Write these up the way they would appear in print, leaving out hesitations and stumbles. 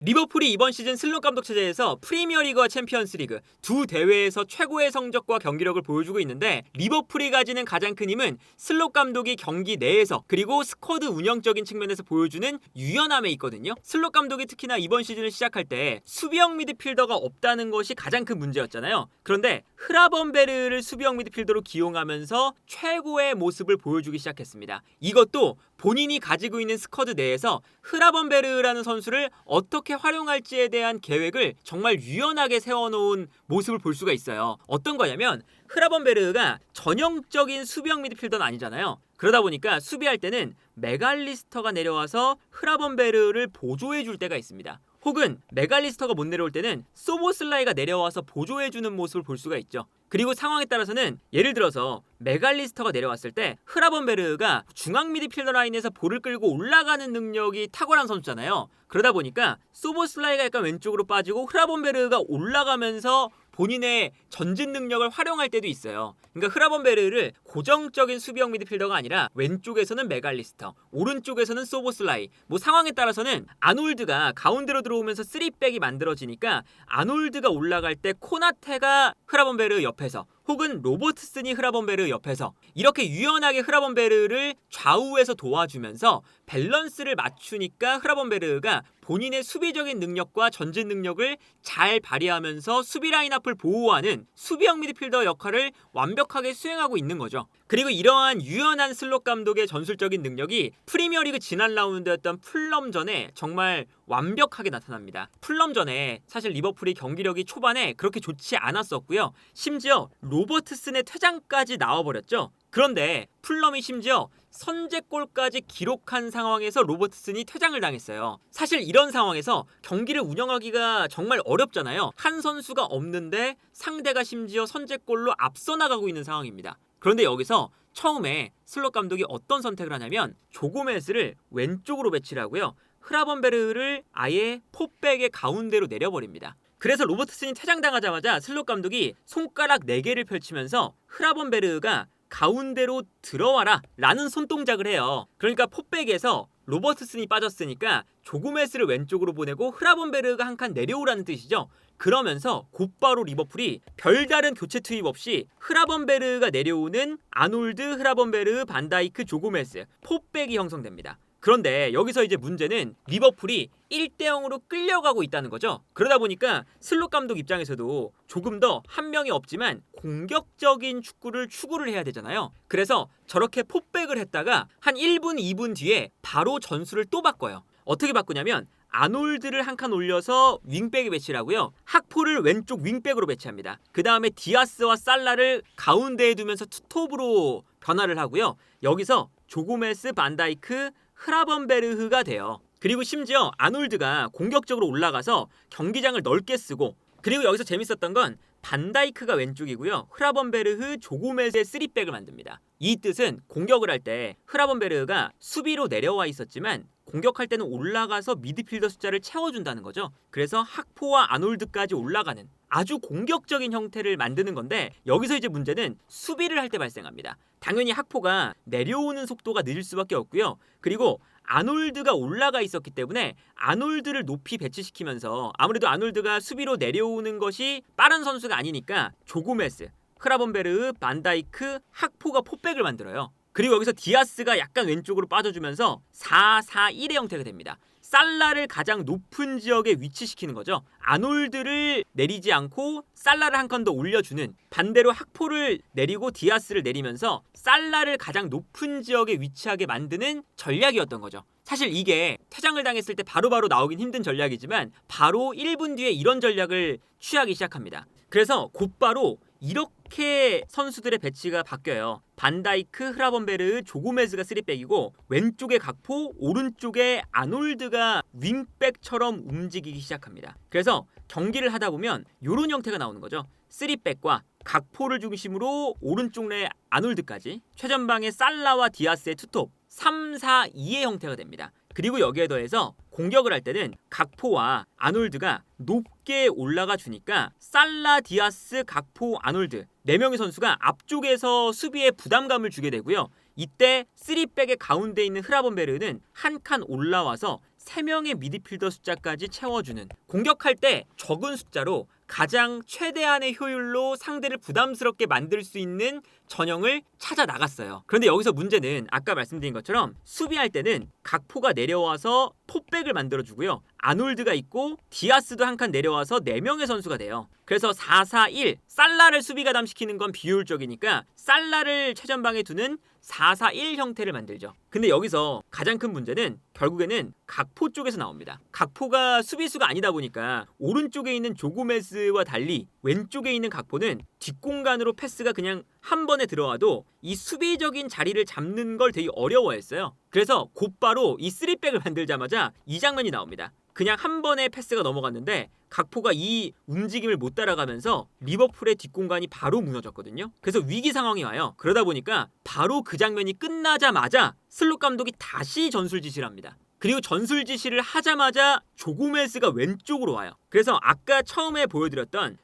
리버풀이 이번 시즌 슬롯 감독 체제에서 프리미어리그와 챔피언스리그 두 대회에서 최고의 성적과 경기력을 보여주고 있는데, 리버풀이 가지는 가장 큰 힘은 슬롯 감독이 경기 내에서 그리고 스쿼드 운영적인 측면에서 보여주는 유연함에 있거든요. 슬롯 감독이 특히나 이번 시즌을 시작할 때 수비형 미드필더가 없다는 것이 가장 큰 문제였잖아요. 그런데 흐라번베르를 수비형 미드필더로 기용하면서 최고의 모습을 보여주기 시작했습니다. 이것도 본인이 가지고 있는 스쿼드 내에서 흐라번베르라는 선수를 어떻게 활용할지에 대한 계획을 정말 유연하게 세워놓은 모습을 볼 수가 있어요. 어떤 거냐면, 흐라번베르가 전형적인 수비형 미드필더는 아니잖아요. 그러다 보니까 수비할 때는 맥알리스터가 내려와서 흐라번베르를 보조해줄 때가 있습니다. 혹은 맥알리스터가 못 내려올 때는 소보슬라이가 내려와서 보조해주는 모습을 볼 수가 있죠. 그리고 상황에 따라서는 예를 들어서 맥알리스터가 내려왔을 때 흐라번베르가 중앙 미드필더 라인에서 볼을 끌고 올라가는 능력이 탁월한 선수잖아요. 그러다 보니까 소보슬라이가 약간 왼쪽으로 빠지고 흐라번베르가 올라가면서 본인의 전진 능력을 활용할 때도 있어요. 그러니까 흐라번베르를 고정적인 수비형 미드필더가 아니라 왼쪽에서는 맥알리스터, 오른쪽에서는 소보슬라이, 상황에 따라서는 아놀드가 가운데로 들어오면서 3백이 만들어지니까 아놀드가 올라갈 때 코나테가 흐라번베르 옆에서, 혹은 로버트슨이 흐라번베르 옆에서 이렇게 유연하게 흐라번베르를 좌우에서 도와주면서 밸런스를 맞추니까 흐라번베르가 본인의 수비적인 능력과 전진 능력을 잘 발휘하면서 수비 라인 앞을 보호하는 수비형 미드필더 역할을 완벽하게 수행하고 있는 거죠. 그리고 이러한 유연한 슬롯 감독의 전술적인 능력이 프리미어리그 지난 라운드였던 풀럼전에 정말 완벽하게 나타납니다. 풀럼전에 사실 리버풀이 경기력이 초반에 그렇게 좋지 않았었고요. 심지어 로버트슨의 퇴장까지 나와버렸죠. 그런데 풀럼이 심지어 선제골까지 기록한 상황에서 로버트슨이 퇴장을 당했어요. 사실 이런 상황에서 경기를 운영하기가 정말 어렵잖아요. 한 선수가 없는데 상대가 심지어 선제골로 앞서 나가고 있는 상황입니다. 그런데 여기서 처음에 슬롯 감독이 어떤 선택을 하냐면, 조고메스를 왼쪽으로 배치를 하고요, 흐라번베르를 아예 포백의 가운데로 내려버립니다. 그래서 로버트슨이 퇴장당하자마자 슬롯 감독이 손가락 4개를 펼치면서 흐라번베르가 가운데로 들어와라 라는 손동작을 해요. 그러니까 포백에서 로버트슨이 빠졌으니까 조고메스를 왼쪽으로 보내고 흐라번베르가 한 칸 내려오라는 뜻이죠. 그러면서 곧바로 리버풀이 별다른 교체 투입 없이 흐라번베르가 내려오는 아놀드, 흐라번베르, 반다이크, 조고메스 포백이 형성됩니다. 그런데 여기서 이제 문제는 리버풀이 1대0으로 끌려가고 있다는 거죠. 그러다 보니까 슬롯 감독 입장에서도 조금 더 한 명이 없지만 공격적인 축구를 추구를 해야 되잖아요. 그래서 저렇게 포백을 했다가 한 1분, 2분 뒤에 바로 전술을 또 바꿔요. 어떻게 바꾸냐면, 아놀드를 한 칸 올려서 윙백에 배치를 하고요, 학포를 왼쪽 윙백으로 배치합니다. 그 다음에 디아스와 살라를 가운데에 두면서 투톱으로 변화를 하고요, 여기서 조고메스, 반다이크, 흐라번베르흐가 돼요. 그리고 심지어 아놀드가 공격적으로 올라가서 경기장을 넓게 쓰고, 그리고 여기서 재밌었던 건 반다이크가 왼쪽이고요, 흐라번베르흐, 조고메스의 3백을 만듭니다. 이 뜻은 공격을 할 때 흐라번베르흐가 수비로 내려와 있었지만 공격할 때는 올라가서 미드필더 숫자를 채워준다는 거죠. 그래서 학포와 아놀드까지 올라가는 아주 공격적인 형태를 만드는 건데, 여기서 이제 문제는 수비를 할 때 발생합니다. 당연히 학포가 내려오는 속도가 느릴 수밖에 없고요. 그리고 아놀드가 올라가 있었기 때문에 아놀드를 높이 배치시키면서, 아무래도 아놀드가 수비로 내려오는 것이 빠른 선수가 아니니까 조고메스, 흐라번베르, 반다이크, 학포가 포백을 만들어요. 그리고 여기서 디아스가 약간 왼쪽으로 빠져주면서 4-4-1의 형태가 됩니다. 살라를 가장 높은 지역에 위치시키는 거죠. 아놀드를 내리지 않고 살라를 한 칸 더 올려주는, 반대로 학포를 내리고 디아스를 내리면서 살라를 가장 높은 지역에 위치하게 만드는 전략이었던 거죠. 사실 이게 퇴장을 당했을 때 바로바로 나오긴 힘든 전략이지만 바로 1분 뒤에 이런 전략을 취하기 시작합니다. 그래서 곧바로 이렇게 선수들의 배치가 바뀌어요. 반다이크, 흐라번베르, 조고메스가 3백이고 왼쪽에 각포, 오른쪽에 아놀드가 윙백처럼 움직이기 시작합니다. 그래서 경기를 하다 보면 이런 형태가 나오는 거죠. 3백과 각포를 중심으로 오른쪽 내 아놀드까지, 최전방에 살라와 디아스의 투톱, 3-4-2의 형태가 됩니다. 그리고 여기에 더해서 공격을 할 때는 각포와 아놀드가 높게 올라가 주니까 살라, 디아스, 각포, 아놀드 4명의 선수가 앞쪽에서 수비에 부담감을 주게 되고요. 이때 3백의 가운데 있는 흐라번베르는 한 칸 올라와서 3명의 미드필더 숫자까지 채워주는, 공격할 때 적은 숫자로 가장 최대한의 효율로 상대를 부담스럽게 만들 수 있는 전형을 찾아 나갔어요. 그런데 여기서 문제는 아까 말씀드린 것처럼 수비할 때는 각포가 내려와서 포백을 만들어주고요. 아놀드가 있고 디아스도 한 칸 내려와서 4명의 선수가 돼요. 그래서 4-4-1, 살라를 수비 가담시키는 건 비효율적이니까 살라를 최전방에 두는 4-4-1 형태를 만들죠. 근데 여기서 가장 큰 문제는 결국에는 각포 쪽에서 나옵니다. 각포가 수비수가 아니다 보니까 오른쪽에 있는 조고메스와 달리 왼쪽에 있는 각포는 뒷공간으로 패스가 그냥 한 번에 들어와도 이 수비적인 자리를 잡는 걸 되게 어려워했어요. 그래서 곧바로 이 3백을 만들자마자 이 장면이 나옵니다. 그냥 한 번에 패스가 넘어갔는데 각포가 이 움직임을 못 따라가면서 리버풀의 뒷공간이 바로 무너졌거든요. 그래서 위기 상황이 와요. 그러다 보니까 바로 그 장면이 끝나자마자 슬롯 감독이 다시 전술 지시를 합니다. 그리고 전술 지시를 하자마자 조고메스가 왼쪽으로 와요. 그래서 아까 처음에 보여드렸던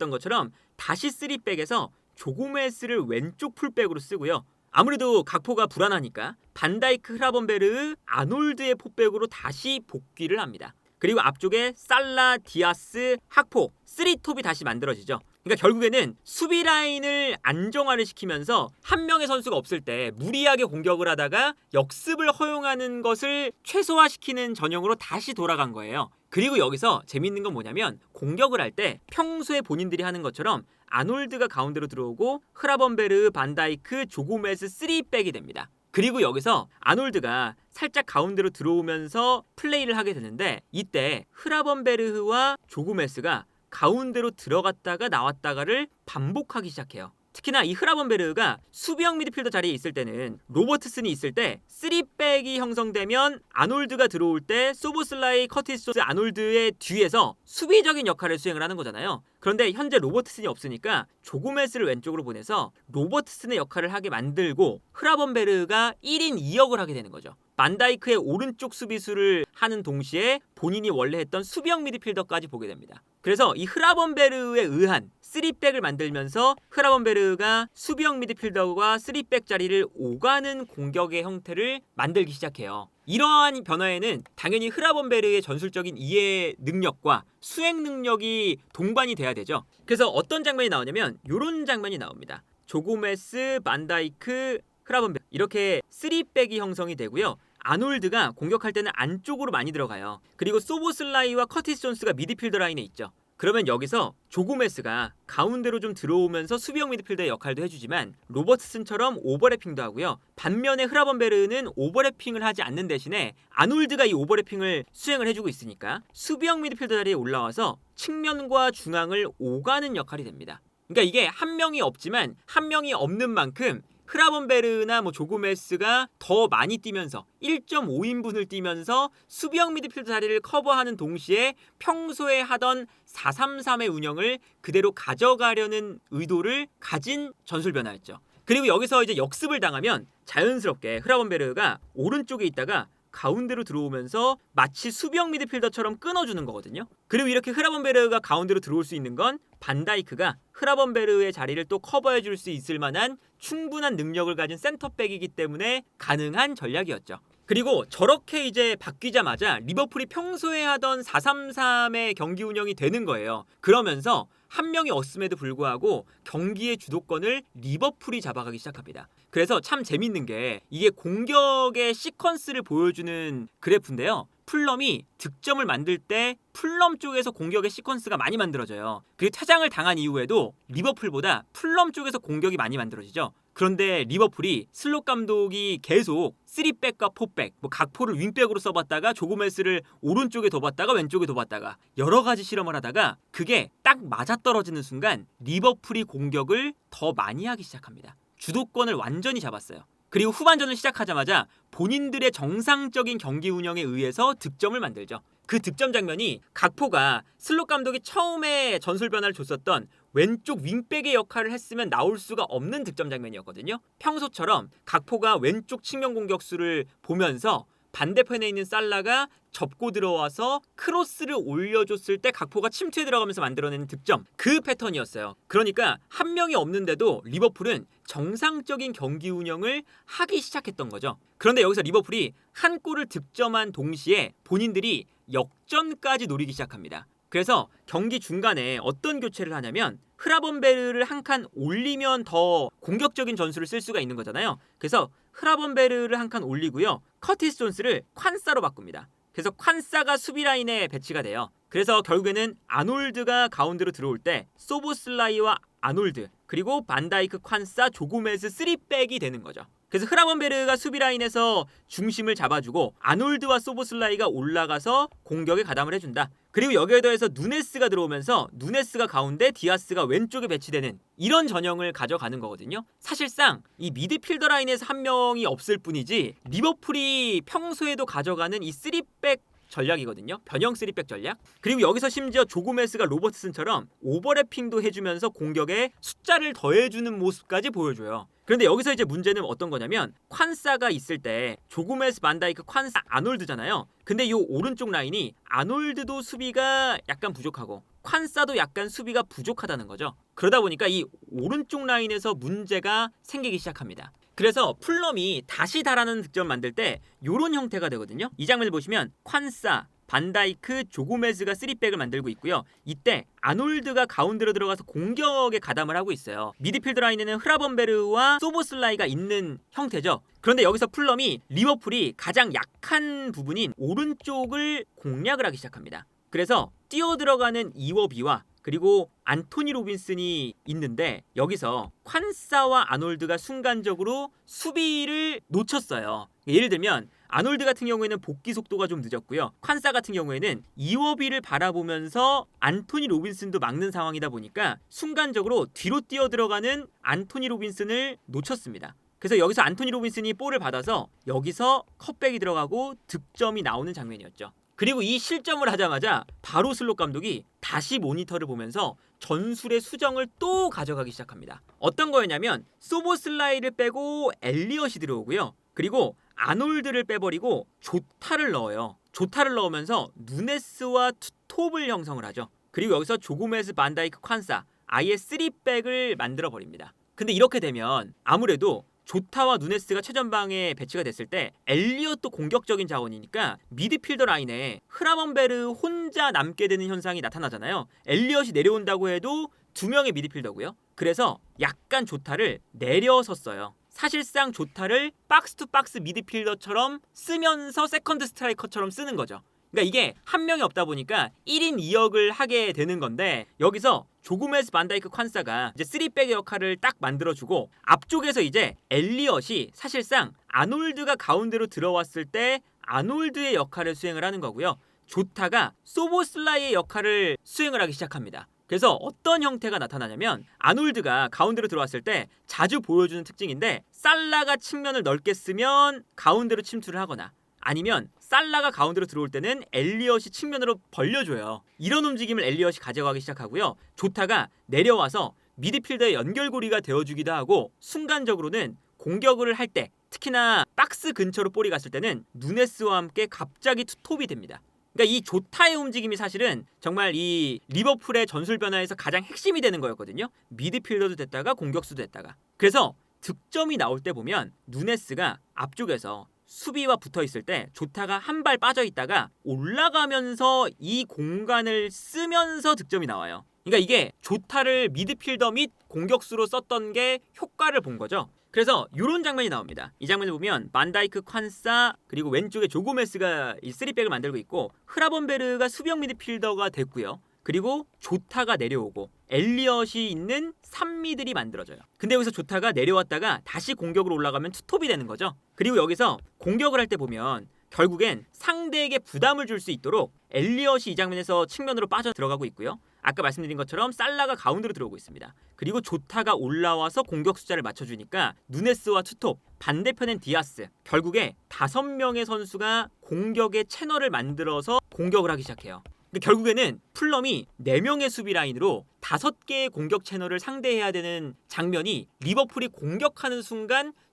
것처럼 다시 3백에서 조고메스를 왼쪽 풀백으로 쓰고요. 아무래도 각포가 불안하니까 반다이크, 흐라번베르, 아놀드의 포백으로 다시 복귀를 합니다. 그리고 앞쪽에 살라, 디아스, 학포 3톱이 다시 만들어지죠. 그러니까 결국에는 수비 라인을 안정화를 시키면서 한 명의 선수가 없을 때 무리하게 공격을 하다가 역습을 허용하는 것을 최소화시키는 전형으로 다시 돌아간 거예요. 그리고 여기서 재밌는 건 뭐냐면 공격을 할 때 평소에 본인들이 하는 것처럼 아놀드가 가운데로 들어오고 흐라번베르, 반다이크, 조고메스 3백이 됩니다. 그리고 여기서 아놀드가 살짝 가운데로 들어오면서 플레이를 하게 되는데 이때 흐라번베르흐와 조고메스가 가운데로 들어갔다가 나왔다가를 반복하기 시작해요. 특히나 이 흐라번베르가 수비형 미드필더 자리에 있을 때는 로버트슨이 있을 때 3백이 형성되면 아놀드가 들어올 때 소보슬라이, 커티스 존스, 아놀드의 뒤에서 수비적인 역할을 수행을 하는 거잖아요. 그런데 현재 로버트슨이 없으니까 조고메스를 왼쪽으로 보내서 로버트슨의 역할을 하게 만들고 흐라번베르가 1인 2역을 하게 되는 거죠. 반다이크의 오른쪽 수비수를 하는 동시에 본인이 원래 했던 수비형 미드필더까지 보게 됩니다. 그래서 이 흐라번베르에 의한 3백을 만들면서 흐라번베르가 수비형 미드필더와 3백 자리를 오가는 공격의 형태를 만들기 시작해요. 이러한 변화에는 당연히 흐라번베르의 전술적인 이해 능력과 수행 능력이 동반이 돼야 되죠. 그래서 어떤 장면이 나오냐면 이런 장면이 나옵니다. 조고메스, 반다이크, 흐라번베르 이렇게 3백이 형성이 되고요. 아놀드가 공격할 때는 안쪽으로 많이 들어가요. 그리고 소보슬라이와 커티스 존스가 미드필더 라인에 있죠. 그러면 여기서 조고메스가 가운데로 좀 들어오면서 수비형 미드필더의 역할도 해주지만 로버트슨처럼 오버래핑도 하고요. 반면에 흐라번베르는 오버래핑을 하지 않는 대신에 아놀드가 이 오버래핑을 수행을 해주고 있으니까 수비형 미드필더 자리에 올라와서 측면과 중앙을 오가는 역할이 됩니다. 그러니까 이게 한 명이 없지만 한 명이 없는 만큼 흐라번베르나 조고메스가 더 많이 뛰면서 1.5인분을 뛰면서 수비형 미드필더 자리를 커버하는 동시에 평소에 하던 4-3-3의 운영을 그대로 가져가려는 의도를 가진 전술 변화였죠. 그리고 여기서 이제 역습을 당하면 자연스럽게 흐라번베르가 오른쪽에 있다가 가운데로 들어오면서 마치 수비형 미드필더처럼 끊어주는 거거든요. 그리고 이렇게 흐라번베르가 가운데로 들어올 수 있는 건 반다이크가 흐라번베르의 자리를 또 커버해줄 수 있을 만한 충분한 능력을 가진 센터백이기 때문에 가능한 전략이었죠. 그리고 저렇게 이제 바뀌자마자 리버풀이 평소에 하던 4-3-3의 경기 운영이 되는 거예요. 그러면서 한 명이 없음에도 불구하고 경기의 주도권을 리버풀이 잡아가기 시작합니다. 그래서 참 재밌는 게 이게 공격의 시퀀스를 보여주는 그래프인데요. 풀럼이 득점을 만들 때 풀럼 쪽에서 공격의 시퀀스가 많이 만들어져요. 그리고 퇴장을 당한 이후에도 리버풀보다 풀럼 쪽에서 공격이 많이 만들어지죠. 그런데 리버풀이 슬롯 감독이 계속 3백과 4백, 각포를 윙백으로 써봤다가 조고메스를 오른쪽에 둬봤다가 왼쪽에 둬봤다가 여러 가지 실험을 하다가 그게 딱 맞아떨어지는 순간 리버풀이 공격을 더 많이 하기 시작합니다. 주도권을 완전히 잡았어요. 그리고 후반전을 시작하자마자 본인들의 정상적인 경기 운영에 의해서 득점을 만들죠. 그 득점 장면이 각포가 슬롯 감독이 처음에 전술 변화를 줬었던 왼쪽 윙백의 역할을 했으면 나올 수가 없는 득점 장면이었거든요. 평소처럼 각포가 왼쪽 측면 공격수를 보면서 반대편에 있는 살라가 접고 들어와서 크로스를 올려줬을 때 각포가 침투에 들어가면서 만들어내는 득점, 그 패턴이었어요. 그러니까 한 명이 없는데도 리버풀은 정상적인 경기 운영을 하기 시작했던 거죠. 그런데 여기서 리버풀이 한 골을 득점한 동시에 본인들이 역전까지 노리기 시작합니다. 그래서 경기 중간에 어떤 교체를 하냐면 흐라번베르를 한 칸 올리면 더 공격적인 전술을 쓸 수가 있는 거잖아요. 그래서 흐라번베르를 한 칸 올리고요. 커티스 존스를 콴사로 바꿉니다. 그래서 콴사가 수비 라인에 배치가 돼요. 그래서 결국에는 아놀드가 가운데로 들어올 때 소보슬라이와 아놀드, 그리고 반다이크, 콴사, 조고메즈 3백이 되는 거죠. 그래서 흐라번베르가 수비 라인에서 중심을 잡아주고 아놀드와 소보슬라이가 올라가서 공격에 가담을 해준다. 그리고 여기에 더해서 누네스가 들어오면서 누네스가 가운데, 디아스가 왼쪽에 배치되는 이런 전형을 가져가는 거거든요. 사실상 이 미드필더 라인에서 한 명이 없을 뿐이지 리버풀이 평소에도 가져가는 이 3백 전략이거든요. 변형 3백 전략. 그리고 여기서 심지어 조고메스가 로버트슨처럼 오버래핑도 해주면서 공격에 숫자를 더해주는 모습까지 보여줘요. 그런데 여기서 이제 문제는 어떤 거냐면 콴사가 있을 때 조고메스, 반다이크, 콴사, 아놀드잖아요. 근데 이 오른쪽 라인이 아놀드도 수비가 약간 부족하고 콴사도 약간 수비가 부족하다는 거죠. 그러다 보니까 이 오른쪽 라인에서 문제가 생기기 시작합니다. 그래서 풀럼이 다시 달아나는 득점을 만들 때 이런 형태가 되거든요. 이 장면을 보시면 콴사, 반다이크, 조고메즈가 3백을 만들고 있고요. 이때 아놀드가 가운데로 들어가서 공격에 가담을 하고 있어요. 미드필드 라인에는 흐라번베르와 소보슬라이가 있는 형태죠. 그런데 여기서 풀럼이 리버풀이 가장 약한 부분인 오른쪽을 공략을 하기 시작합니다. 그래서 뛰어들어가는 이워비와 그리고 안토니 로빈슨이 있는데 여기서 콴사와 아놀드가 순간적으로 수비를 놓쳤어요. 예를 들면 아놀드 같은 경우에는 복귀 속도가 좀 늦었고요. 콴사 같은 경우에는 이워비를 바라보면서 안토니 로빈슨도 막는 상황이다 보니까 순간적으로 뒤로 뛰어들어가는 안토니 로빈슨을 놓쳤습니다. 그래서 여기서 안토니 로빈슨이 볼을 받아서 여기서 컷백이 들어가고 득점이 나오는 장면이었죠. 그리고 이 실점을 하자마자 바로 슬롯 감독이 다시 모니터를 보면서 전술의 수정을 또 가져가기 시작합니다. 어떤 거였냐면 소보슬라이를 빼고 엘리엇이 들어오고요. 그리고 아놀드를 빼버리고 조타를 넣어요. 조타를 넣으면서 누네스와 투톱을 형성을 하죠. 그리고 여기서 조고메즈, 반다이크, 콴사 아예 3백을 만들어버립니다. 근데 이렇게 되면 아무래도 조타와 누네스가 최전방에 배치가 됐을 때 엘리엇도 공격적인 자원이니까 미드필더 라인에 흐라번베르 혼자 남게 되는 현상이 나타나잖아요. 엘리엇이 내려온다고 해도 2명의 미드필더고요. 그래서 약간 조타를 내려섰어요. 사실상 조타를 박스 투 박스 미드필더처럼 쓰면서 세컨드 스트라이커처럼 쓰는 거죠. 그러니까 이게 한 명이 없다 보니까 1인 2역을 하게 되는 건데 여기서 조고메스, 반다이크, 콴사가 이제 3백의 역할을 딱 만들어주고 앞쪽에서 이제 엘리엇이 사실상 아놀드가 가운데로 들어왔을 때 아놀드의 역할을 수행을 하는 거고요. 조타가 소보슬라이의 역할을 수행을 하기 시작합니다. 그래서 어떤 형태가 나타나냐면 아놀드가 가운데로 들어왔을 때 자주 보여주는 특징인데 살라가 측면을 넓게 쓰면 가운데로 침투를 하거나 아니면 살라가 가운데로 들어올 때는 엘리엇이 측면으로 벌려줘요. 이런 움직임을 엘리엇이 가져가기 시작하고요. 조타가 내려와서 미드필더의 연결고리가 되어주기도 하고 순간적으로는 공격을 할 때 특히나 박스 근처로 볼이 갔을 때는 누네스와 함께 갑자기 투톱이 됩니다. 그러니까 이 조타의 움직임이 사실은 정말 이 리버풀의 전술 변화에서 가장 핵심이 되는 거였거든요. 미드필더도 됐다가 공격수도 됐다가. 그래서 득점이 나올 때 보면 누네스가 앞쪽에서 수비와 붙어있을 때 조타가 한 발 빠져있다가 올라가면서 이 공간을 쓰면서 득점이 나와요. 그러니까 이게 조타를 미드필더 및 공격수로 썼던 게 효과를 본 거죠. 그래서 이런 장면이 나옵니다. 이 장면을 보면 반다이크, 콴사 그리고 왼쪽에 조고메스가 이 3백을 만들고 있고 흐라번베르가 수비형 미드필더가 됐고요. 그리고 조타가 내려오고 엘리엇이 있는 3미들이 만들어져요. 근데 여기서 조타가 내려왔다가 다시 공격으로 올라가면 투톱이 되는 거죠. 그리고 여기서 공격을 할 때 보면 결국엔 상대에게 부담을 줄 수 있도록 엘리엇이 이 장면에서 측면으로 빠져 들어가고 있고요. 아까 말씀드린 것처럼 살라가 가운데로 들어오고 있습니다. 그리고 조타가 올라와서 공격 숫자를 맞춰주니까 누네스와 투톱, 반대편엔 디아스, 결국에 5명의 선수가 공격의 채널을 만들어서 공격을 하기 시작해요. 결국에는 풀럼이 4명의 수비 라인으로 5개의 공격 채널을 상대해야 되는 장면이 리버풀이 공격하는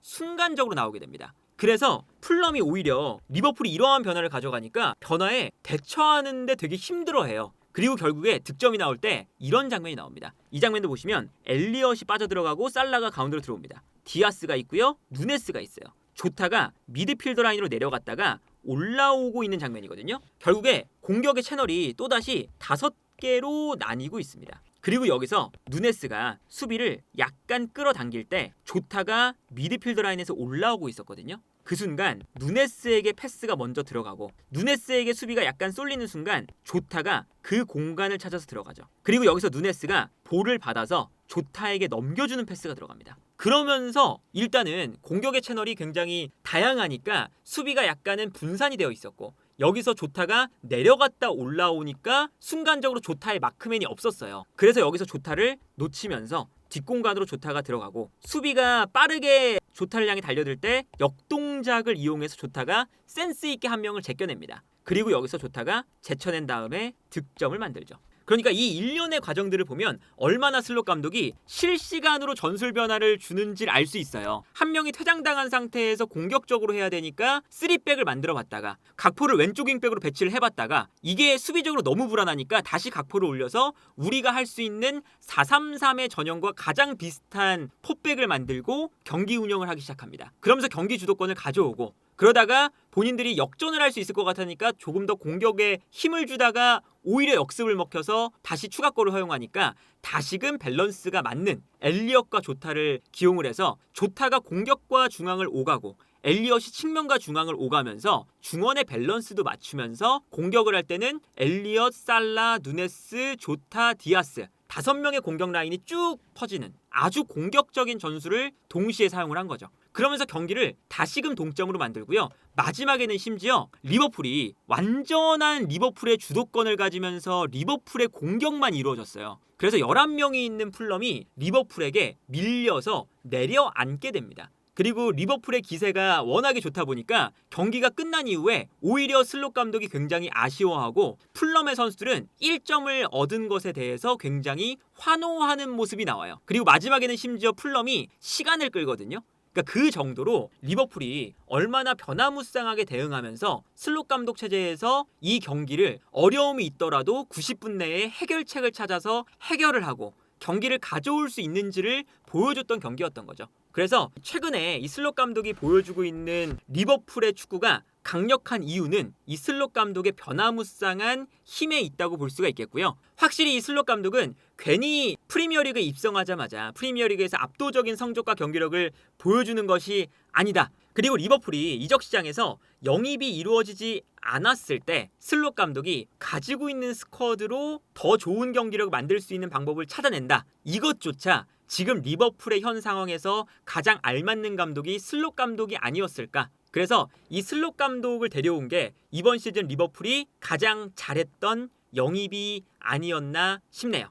순간적으로 나오게 됩니다. 그래서 풀럼이 오히려 리버풀이 이러한 변화를 가져가니까 변화에 대처하는데 되게 힘들어해요. 그리고 결국에 득점이 나올 때 이런 장면이 나옵니다. 이 장면도 보시면 엘리엇이 빠져들어가고 살라가 가운데로 들어옵니다. 디아스가 있고요. 누네스가 있어요. 조타가 미드필더 라인으로 내려갔다가 올라오고 있는 장면이거든요. 결국에 공격의 채널이 또다시 5개로 나뉘고 있습니다. 그리고 여기서 누네스가 수비를 약간 끌어당길 때 조타가 미드필더 라인에서 올라오고 있었거든요. 그 순간 누네스에게 패스가 먼저 들어가고 누네스에게 수비가 약간 쏠리는 순간 조타가 그 공간을 찾아서 들어가죠. 그리고 여기서 누네스가 볼을 받아서 조타에게 넘겨주는 패스가 들어갑니다. 그러면서 일단은 공격의 채널이 굉장히 다양하니까 수비가 약간은 분산이 되어 있었고 여기서 조타가 내려갔다 올라오니까 순간적으로 조타의 마크맨이 없었어요. 그래서 여기서 조타를 놓치면서 뒷공간으로 조타가 들어가고 수비가 빠르게 조타를 향해 달려들 때 역동작을 이용해서 조타가 센스 있게 한 명을 제껴냅니다. 그리고 여기서 조타가 제쳐낸 다음에 득점을 만들죠. 그러니까 이 일련의 과정들을 보면 얼마나 슬롯 감독이 실시간으로 전술 변화를 주는지를 알 수 있어요. 한 명이 퇴장당한 상태에서 공격적으로 해야 되니까 3백을 만들어봤다가 각포를 왼쪽 윙백으로 배치를 해봤다가 이게 수비적으로 너무 불안하니까 다시 각포를 올려서 우리가 할 수 있는 4-3-3의 전형과 가장 비슷한 포백을 만들고 경기 운영을 하기 시작합니다. 그러면서 경기 주도권을 가져오고 그러다가 본인들이 역전을 할 수 있을 것 같으니까 조금 더 공격에 힘을 주다가 오히려 역습을 먹혀서 다시 추가골을 허용하니까 다시금 밸런스가 맞는 엘리엇과 조타를 기용을 해서 조타가 공격과 중앙을 오가고 엘리엇이 측면과 중앙을 오가면서 중원의 밸런스도 맞추면서 공격을 할 때는 엘리엇, 살라, 누네스, 조타, 디아스 5명의 공격 라인이 쭉 퍼지는 아주 공격적인 전술을 동시에 사용을 한 거죠. 그러면서 경기를 다시금 동점으로 만들고요. 마지막에는 심지어 리버풀이 완전한 리버풀의 주도권을 가지면서 리버풀의 공격만 이루어졌어요. 그래서 11명이 있는 풀럼이 리버풀에게 밀려서 내려앉게 됩니다. 그리고 리버풀의 기세가 워낙에 좋다 보니까 경기가 끝난 이후에 오히려 슬롯 감독이 굉장히 아쉬워하고 풀럼의 선수들은 1점을 얻은 것에 대해서 굉장히 환호하는 모습이 나와요. 그리고 마지막에는 심지어 풀럼이 시간을 끌거든요. 그러니까 그 정도로 리버풀이 얼마나 변화무쌍하게 대응하면서 슬롯 감독 체제에서 이 경기를 어려움이 있더라도 90분 내에 해결책을 찾아서 해결을 하고 경기를 가져올 수 있는지를 보여줬던 경기였던 거죠. 그래서 최근에 이 슬롯 감독이 보여주고 있는 리버풀의 축구가 강력한 이유는 이 슬롯 감독의 변화무쌍한 힘에 있다고 볼 수가 있겠고요. 확실히 이 슬롯 감독은 괜히 프리미어리그에 입성하자마자 프리미어리그에서 압도적인 성적과 경기력을 보여주는 것이 아니다. 그리고 리버풀이 이적 시장에서 영입이 이루어지지 않았을 때 슬롯 감독이 가지고 있는 스쿼드로 더 좋은 경기력을 만들 수 있는 방법을 찾아낸다. 이것조차 지금 리버풀의 현 상황에서 가장 알맞는 감독이 슬롯 감독이 아니었을까? 그래서 이 슬롯 감독을 데려온 게 이번 시즌 리버풀이 가장 잘했던 영입이 아니었나 싶네요.